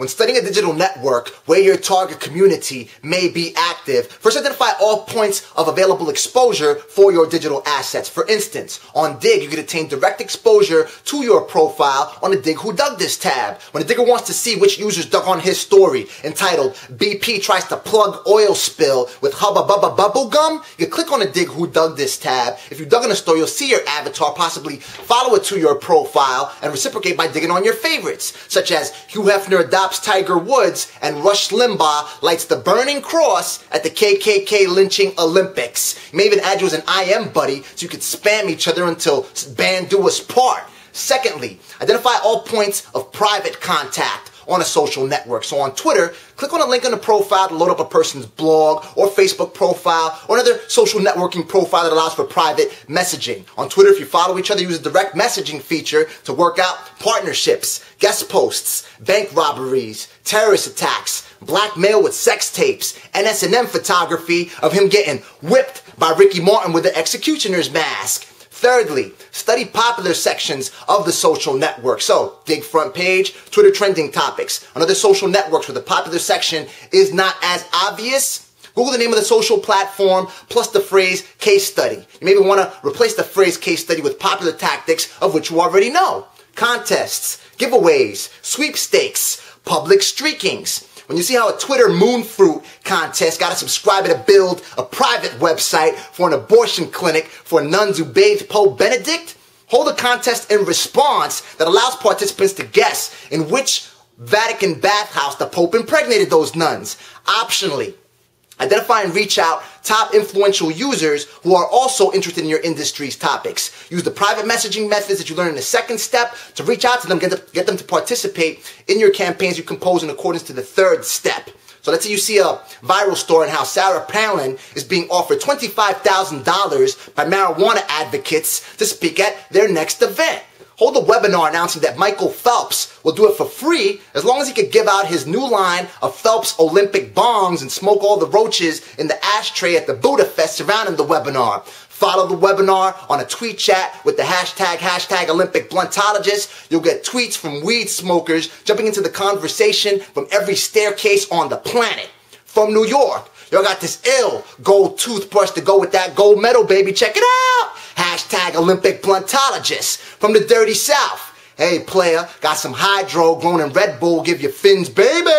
When studying a digital network where your target community may be active, first identify all points of available exposure for your digital assets. For instance, on Dig, you can attain direct exposure to your profile on the Dig Who Dug This tab. When a digger wants to see which users dug on his story entitled BP tries to plug oil spill with Hubba Bubba Bubblegum, you can click on the Dig Who Dug This tab. If you dug in a story, you'll see your avatar, possibly follow it to your profile, and reciprocate by digging on your favorites, such as Hugh Hefner adopts Tiger Woods and Rush Limbaugh lights the burning cross at the KKK lynching Olympics. You may even add you as an IM buddy so you can spam each other until band do us part. Secondly, identify all points of private contact on a social network. So on Twitter, click on a link on the profile to load up a person's blog or Facebook profile or another social networking profile that allows for private messaging. On Twitter, if you follow each other, use the direct messaging feature to work out partnerships, guest posts, bank robberies, terrorist attacks, blackmail with sex tapes, NS&M photography of him getting whipped by Ricky Martin with the executioner's mask. Thirdly, study popular sections of the social network. So, Dig front page, Twitter trending topics. On other social networks where the popular section is not as obvious, Google the name of the social platform plus the phrase case study. You maybe want to replace the phrase case study with popular tactics of which you already know. Contests, giveaways, sweepstakes, public streakings. When you see how a Twitter moonfruit contest got a subscriber to build a private website for an abortion clinic for nuns who bathed Pope Benedict, hold a contest in response that allows participants to guess in which Vatican bathhouse the Pope impregnated those nuns. Optionally, identify and reach out top influential users who are also interested in your industry's topics. Use the private messaging methods that you learn in the second step to reach out to them, get them to participate in your campaigns you compose in accordance to the third step. So let's say you see a viral story on how Sarah Palin is being offered $25,000 by marijuana advocates to speak at their next event. Hold a webinar announcing that Michael Phelps will do it for free as long as he could give out his new line of Phelps Olympic bongs and smoke all the roaches in the ashtray at the Buddha Fest surrounding the webinar. Follow the webinar on a tweet chat with the hashtag Olympic Bluntologist. You'll get tweets from weed smokers jumping into the conversation from every staircase on the planet. From New York, y'all got this ill gold toothbrush to go with that gold medal, baby. Check it out. Hashtag Olympic Bluntologist. From the dirty South, hey player, got some hydro grown in Red Bull, give you fins, baby.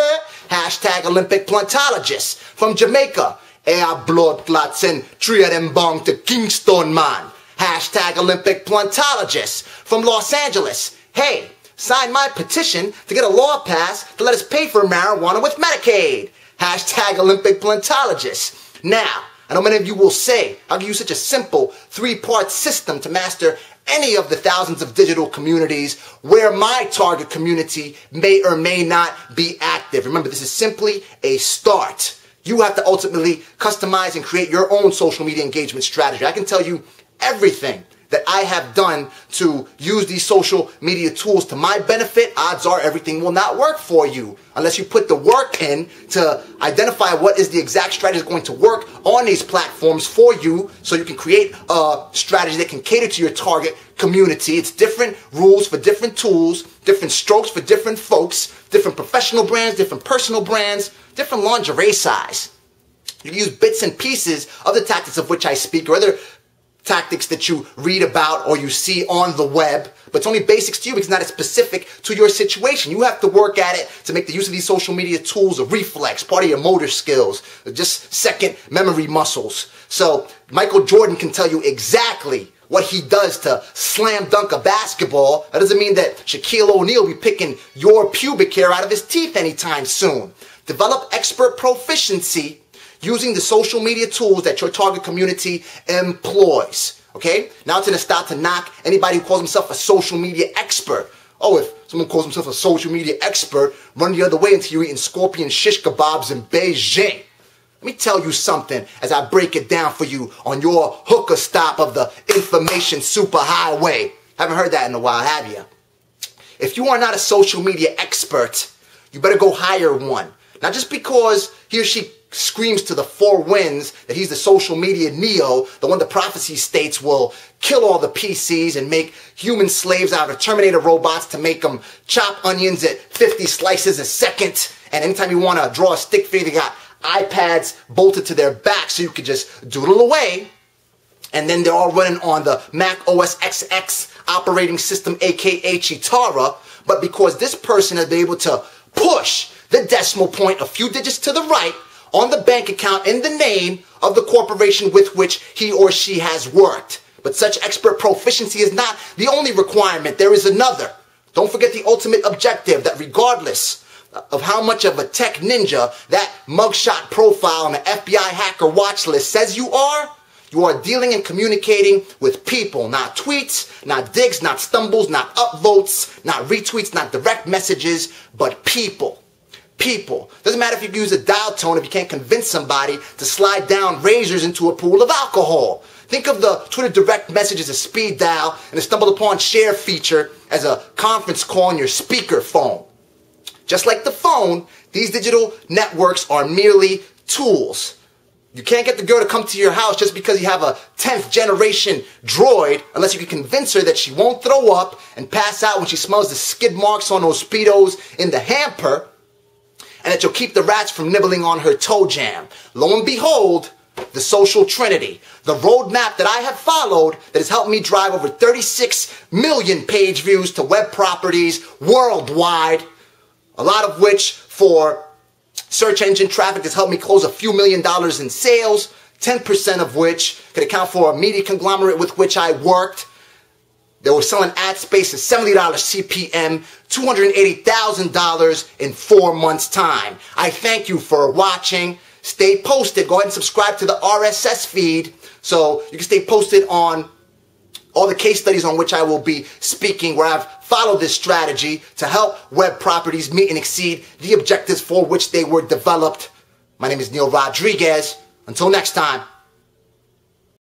Hashtag Olympic Bluntologist. From Jamaica, air blood clots and three of them bong to Kingston, man. Hashtag Olympic Bluntologist. From Los Angeles, hey, sign my petition to get a law passed to let us pay for marijuana with Medicaid. Hashtag Olympic Bluntologist. Now, I know many of you will say, how can you use such a simple three-part system to master any of the thousands of digital communities where my target community may or may not be active? Remember, this is simply a start. You have to ultimately customize and create your own social media engagement strategy. I can tell you everything that I have done to use these social media tools to my benefit. Odds are everything will not work for you unless you put the work in to identify what is the exact strategy that's going to work on these platforms for you so you can create a strategy that can cater to your target community. It's different rules for different tools, different strokes for different folks, different professional brands, different personal brands, different lingerie size. You can use bits and pieces of the tactics of which I speak or other tactics that you read about or you see on the web, but it's only basics to you because it's not as specific to your situation. You have to work at it to make the use of these social media tools a reflex, part of your motor skills, just second memory muscles. So Michael Jordan can tell you exactly what he does to slam dunk a basketball. That doesn't mean that Shaquille O'Neal will be picking your pubic hair out of his teeth anytime soon. Develop expert proficiency using the social media tools that your target community employs. Okay? Now it's going to start to knock anybody who calls himself a social media expert. Oh, if someone calls himself a social media expert, run the other way until you're eating scorpion shish kebabs in Beijing. Let me tell you something as I break it down for you on your hooker stop of the information superhighway. Haven't heard that in a while, have you? If you are not a social media expert, you better go hire one. Not just because he or she screams to the four winds that he's the social media Neo, the one the prophecy states will kill all the PCs and make human slaves out of Terminator robots to make them chop onions at 50 slices a second. And anytime you want to draw a stick figure, they got iPads bolted to their back so you could just doodle away. And then they're all running on the Mac OS XX operating system, aka Chitara. But because this person has been able to push the decimal point a few digits to the right on the bank account in the name of the corporation with which he or she has worked. But such expert proficiency is not the only requirement. There is another. Don't forget the ultimate objective, that regardless of how much of a tech ninja that mugshot profile on the FBI hacker watch list says you are dealing and communicating with people, not tweets, not digs, not stumbles, not upvotes, not retweets, not direct messages, but people. People. Doesn't matter if you use a dial tone if you can't convince somebody to slide down razors into a pool of alcohol. Think of the Twitter direct message as a speed dial and the stumbled upon share feature as a conference call on your speaker phone. Just like the phone, these digital networks are merely tools. You can't get the girl to come to your house just because you have a 10th generation droid unless you can convince her that she won't throw up and pass out when she smells the skid marks on those Speedos in the hamper, and that you'll keep the rats from nibbling on her toe jam. Lo and behold, the social trinity, the roadmap that I have followed that has helped me drive over 36 million page views to web properties worldwide, a lot of which for search engine traffic has helped me close a few $1 million in sales, 10% of which could account for a media conglomerate with which I worked. They were selling ad space at $70 CPM, $280,000 in 4 months' time. I thank you for watching. Stay posted. Go ahead and subscribe to the RSS feed so you can stay posted on all the case studies on which I will be speaking, where I've followed this strategy to help web properties meet and exceed the objectives for which they were developed. My name is Neil Rodriguez. Until next time.